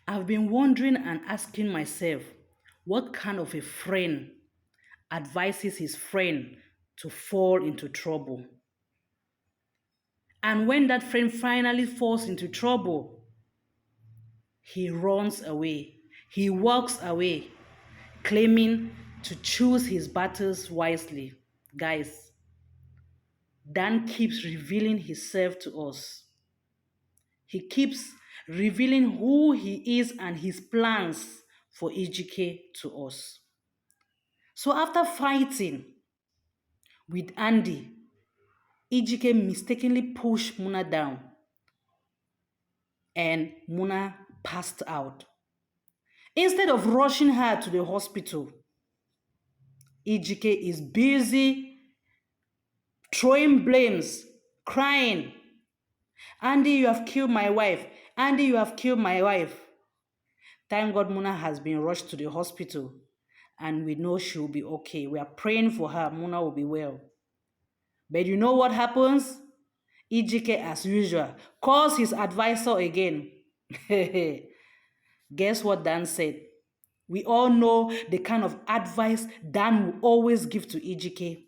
I've been wondering and asking myself, what kind of a friend advises his friend to fall into trouble? And when that friend finally falls into trouble, he runs away. He walks away, claiming to choose his battles wisely. Guys, Dan keeps revealing himself to us. He keeps revealing who he is and his plans for Ejike to us. So after fighting with Andy, Ejike mistakenly pushed Muna down and Muna passed out. Instead of rushing her to the hospital, Ejike is busy throwing blames, crying, Andy, you have killed my wife. Andy, you have killed my wife. Thank God Muna has been rushed to the hospital and we know she will be okay. We are praying for her. Muna will be well. But you know what happens? Ejike, as usual, calls his advisor again. Guess what Dan said? We all know the kind of advice Dan will always give to Ejike.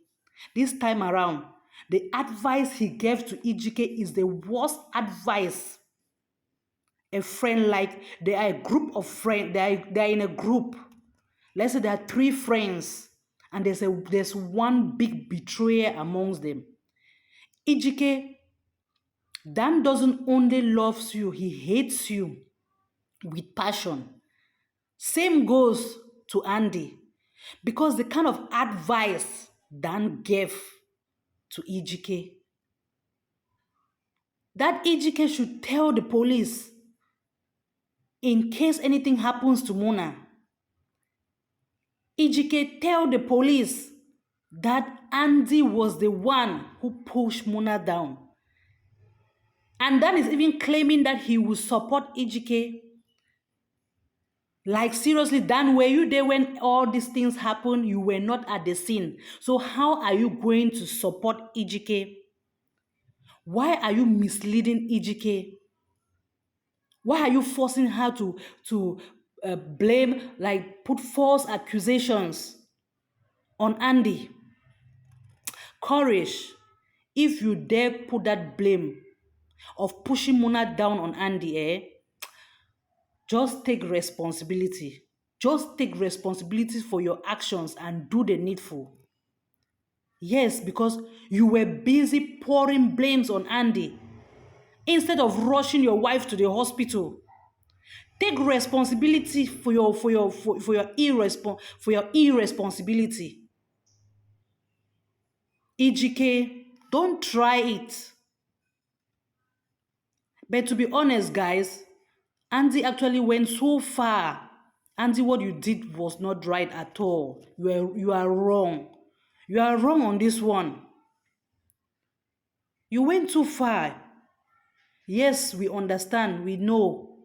This time around, the advice he gave to Ejike is the worst advice a friend, like they are a group of friends, they are in a group. Let's say there are three friends and there's one big betrayer amongst them. Ejike, Dan doesn't only loves you, he hates you with passion. Same goes to Andy, because the kind of advice Dan gave to Ejike, that Ejike should tell the police in case anything happens to Muna. Ejike tell the police that Andy was the one who pushed Muna down. And Dan is even claiming that he will support Ejike. Like seriously, Dan, were you there when all these things happened? You were not at the scene. So how are you going to support Ejike? Why are you misleading Ejike? Why are you forcing her to blame, like put false accusations on Andy? Courage. If you dare put that blame of pushing Muna down on Andy, just take responsibility. Just take responsibility for your actions and do the needful. Yes, because you were busy pouring blames on Andy instead of rushing your wife to the hospital. Take responsibility for your irresponsibility. Ejike, don't try it. But to be honest, guys, Andy actually went so far. Andy, what you did was not right at all. You are wrong. You are wrong on this one. You went too far. Yes, we understand. We know.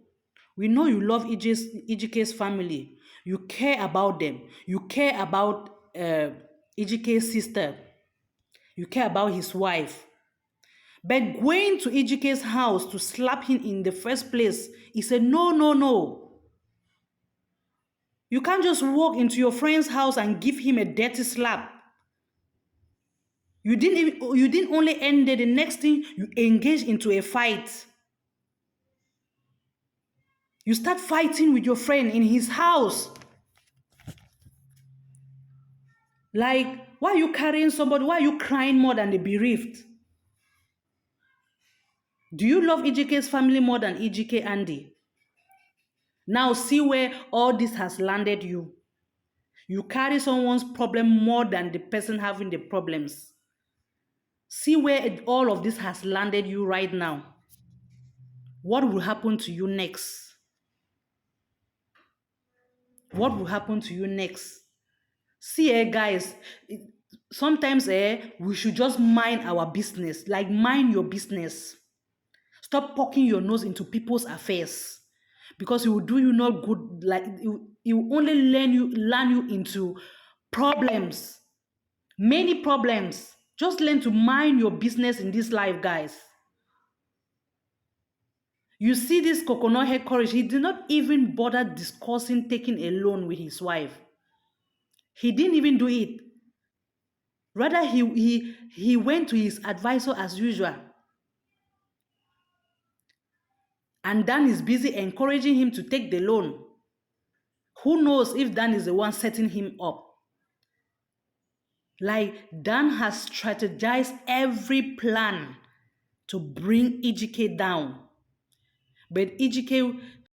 We know you love Ejike's family. You care about them. You care about Ejike's sister. You care about his wife. But going to Ejike's house to slap him in the first place, he said, no, no, no. You can't just walk into your friend's house and give him a dirty slap. You didn't only end there. The next thing, you engage into a fight. You start fighting with your friend in his house. Like, why are you carrying somebody? Why are you crying more than the bereaved? Do you love Ejike's family more than Ejike Andy? Now see where all this has landed you. You carry someone's problem more than the person having the problems. See where all of this has landed you right now. What will happen to you next? What will happen to you next? See, guys, sometimes we should just mind our business. Like, mind your business. Stop poking your nose into people's affairs, because it will do you no good. Like, it will only land you into problems, many problems. Just learn to mind your business in this life, guys. You see this coconut head courage, he did not even bother discussing taking a loan with his wife. He didn't even do it. Rather, he went to his advisor as usual. And Dan is busy encouraging him to take the loan. Who knows if Dan is the one setting him up? Like, Dan has strategized every plan to bring Ejike down. But Ejike